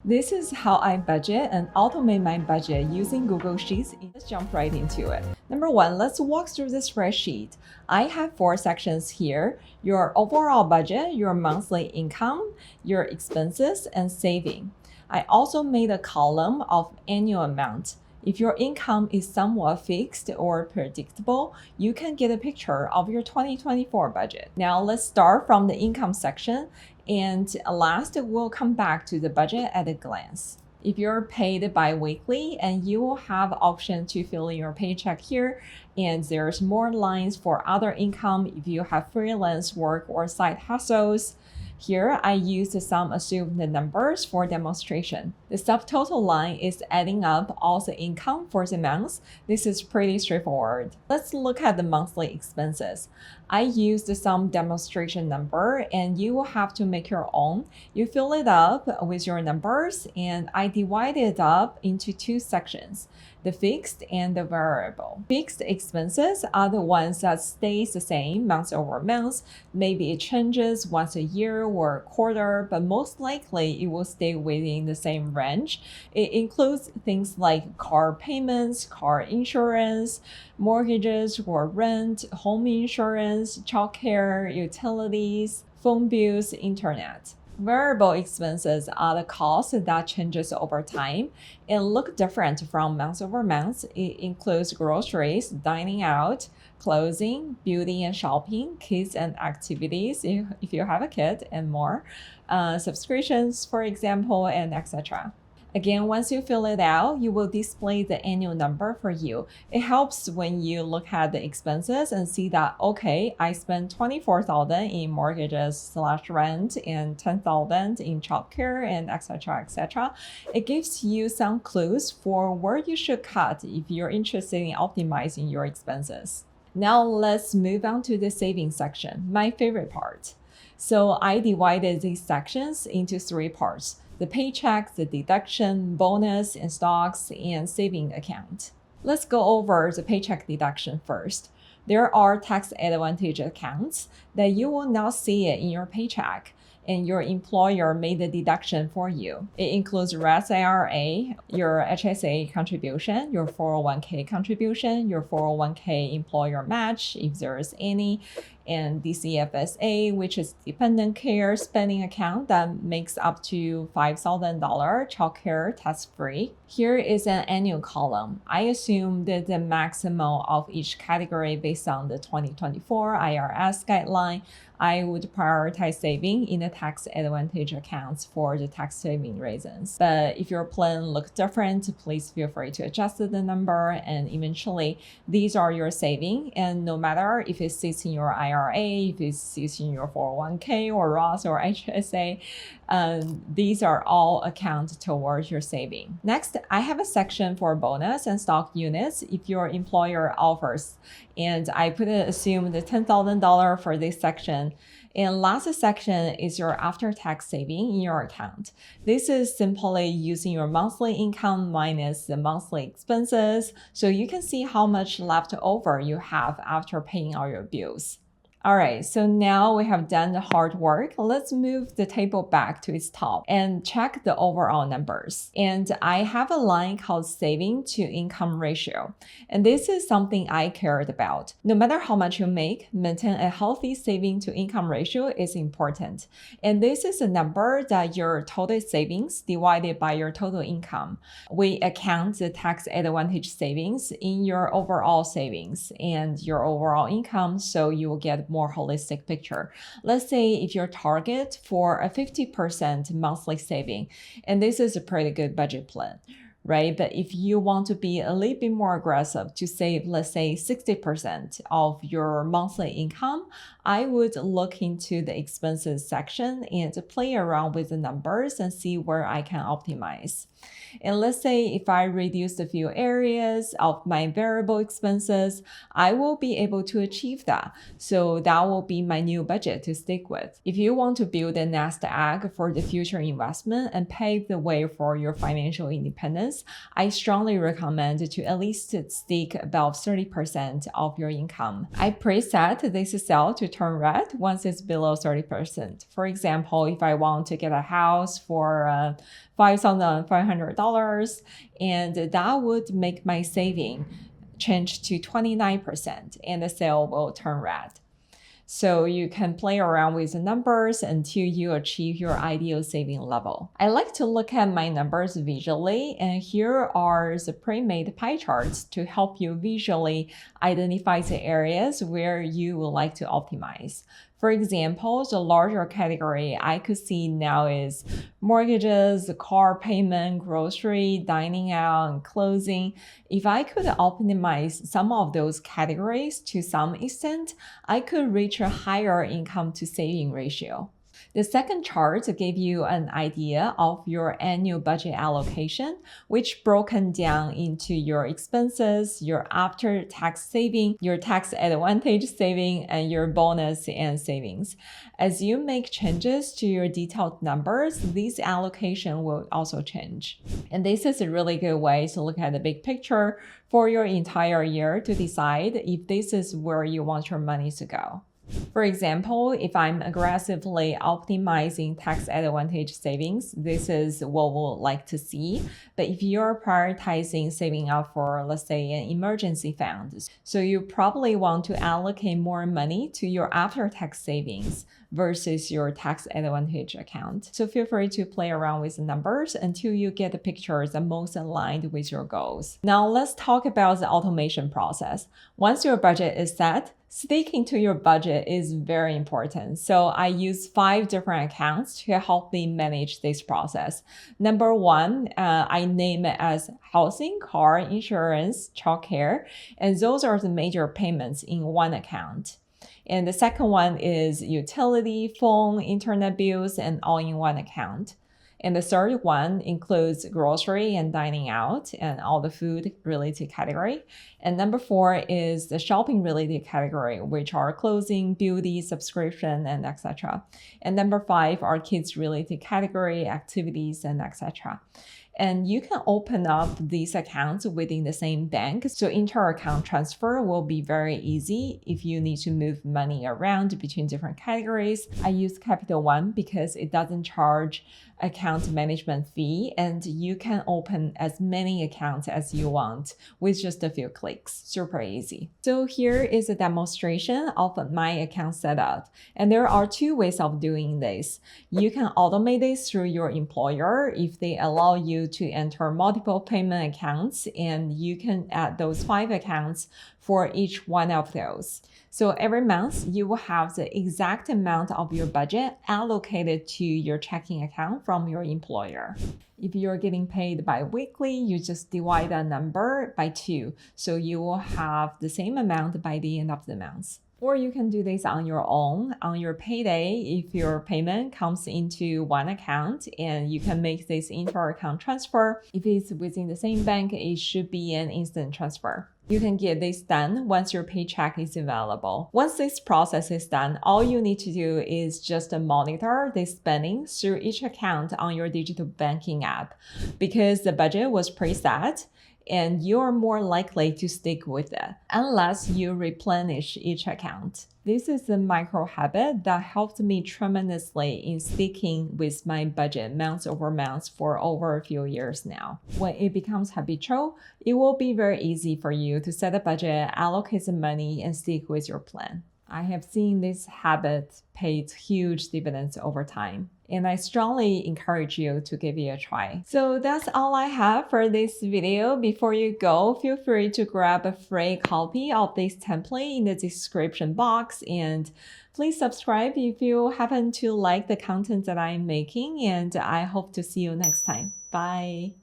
This is how I budget and automate my budget using Google Sheets. Let's jump right into it. Number one, let's walk through the spreadsheet. I have 4 sections here: your overall budget, your monthly income, your expenses, and saving. I also made a column of annual amount. If your income is somewhat fixed or predictable, you can get a picture of your 2024 budget. Now let's start from the income section, and last we'll come back to the budget at a glance. If you're paid bi-weekly, and you will have option to fill in your paycheck here, and there's more lines for other income if you have freelance work or side hustles. Here, I used some assumed numbers for demonstration. The subtotal line is adding up all the income for the months. This is pretty straightforward. Let's look at the monthly expenses. I used some demonstration number, and you will have to make your own. You fill it up with your numbers, and I divided it up into 2 sections: the fixed and the variable. Fixed expenses are the ones that stays the same month over month. Maybe it changes once a year or a quarter, but most likely it will stay within the same range. It includes things like car payments, car insurance, mortgages or rent, home insurance, childcare, utilities, phone bills, internet. Variable expenses are the costs that changes over time and look different from month over month. It includes groceries, dining out, clothing, beauty and shopping, kids and activities if you have a kid, and more, subscriptions, for example, and etc. Again, once you fill it out, you will display the annual number for you. It helps when you look at the expenses and see that, okay, I spent $24,000 in mortgages/rent and $10,000 in childcare and etc. etc. It gives you some clues for where you should cut if you're interested in optimizing your expenses. Now let's move on to the savings section, my favorite part. So I divided these sections into 3 parts: the paycheck, the deduction, bonus, and stocks, and saving account. Let's go over the paycheck deduction first. There are tax advantage accounts that you will not see it in your paycheck, and your employer made the deduction for you. It includes Roth IRA, your HSA contribution, your 401k contribution, your 401k employer match, if there is any, and DCFSA, which is dependent care spending account that makes up to $5,000 childcare tax-free. Here is an annual column. I assumed the maximum of each category based on the 2024 IRS guideline. I would prioritize saving in the tax advantage accounts for the tax saving reasons. But if your plan looks different, please feel free to adjust the number, and eventually these are your saving. And no matter if it sits in your IRA, if it sits in your 401k or Roth or HSA, these are all accounts towards your saving. Next, I have a section for bonus and stock units if your employer offers, and I assume the $10,000 for this section. And last section is your after-tax saving in your account. This is simply using your monthly income minus the monthly expenses, so you can see how much left over you have after paying all your bills. All right, so now we have done the hard work. Let's move the table back to its top and check the overall numbers. And I have a line called saving to income ratio. And this is something I cared about. No matter how much you make, maintain a healthy saving to income ratio is important. And this is a number that your total savings divided by your total income. We account the tax advantage savings in your overall savings and your overall income, so you will get more holistic picture. Let's say if your target for a 50% monthly saving, and this is a pretty good budget plan, right? But if you want to be a little bit more aggressive to save, let's say 60% of your monthly income, I would look into the expenses section and play around with the numbers and see where I can optimize. And let's say if I reduce a few areas of my variable expenses, I will be able to achieve that. So that will be my new budget to stick with. If you want to build a nest egg for the future investment and pave the way for your financial independence, insurance, I strongly recommend to at least stick about 30% of your income. I preset this cell to turn red once it's below 30%. For example, if I want to get a house for $5,500, and that would make my saving change to 29%, and the cell will turn red. So you can play around with the numbers until you achieve your ideal saving level. I like to look at my numbers visually, and here are the pre-made pie charts to help you visually identify the areas where you would like to optimize. For example, the larger category I could see now is mortgages, car payment, grocery, dining out, and clothing. If I could optimize some of those categories to some extent, I could reach a higher income to saving ratio. The second chart gave you an idea of your annual budget allocation, which broken down into your expenses, your after-tax saving, your tax advantage saving, and your bonus and savings. As you make changes to your detailed numbers, this allocation will also change. And this is a really good way to look at the big picture for your entire year to decide if this is where you want your money to go. For example, if I'm aggressively optimizing tax advantage savings, this is what we'll like to see. But if you're prioritizing saving up for, let's say, an emergency fund, so you probably want to allocate more money to your after-tax savings versus your tax advantage account. So feel free to play around with the numbers until you get the pictures that most aligned with your goals. Now let's talk about the automation process. Once your budget is set, sticking to your budget is very important. So I use 5 different accounts to help me manage this process. Number 1, I name it as housing, car, insurance, childcare, and those are the major payments in one account. And the second one is utility, phone, internet bills, and all in one account. And the third one includes grocery and dining out and all the food related category. And number 4 is the shopping related category, which are clothing, beauty, subscription, and etc. And number 5 are kids related category, activities, and etc. And you can open up these accounts within the same bank. So inter-account transfer will be very easy if you need to move money around between different categories. I use Capital One because it doesn't charge account management fee, and you can open as many accounts as you want with just a few clicks. Super easy. So here is a demonstration of my account setup. And there are 2 ways of doing this. You can automate this through your employer if they allow you to enter multiple payment accounts, and you can add those 5 accounts for each one of those. So every month, you will have the exact amount of your budget allocated to your checking account from your employer. If you're getting paid bi-weekly, you just divide that number by 2. So you will have the same amount by the end of the month. Or you can do this on your own, on your payday, if your payment comes into one account, and you can make this inter-account transfer. If it's within the same bank, it should be an instant transfer. You can get this done once your paycheck is available. Once this process is done, all you need to do is just monitor the spending through each account on your digital banking app, because the budget was preset and you're more likely to stick with it unless you replenish each account. This is a micro habit that helped me tremendously in sticking with my budget month over month for over a few years now. When it becomes habitual, it will be very easy for you to set a budget, allocate some money, and stick with your plan. I have seen this habit paid huge dividends over time, and I strongly encourage you to give it a try. So that's all I have for this video. Before you go, feel free to grab a free copy of this template in the description box, and please subscribe if you happen to like the content that I'm making, and I hope to see you next time. Bye!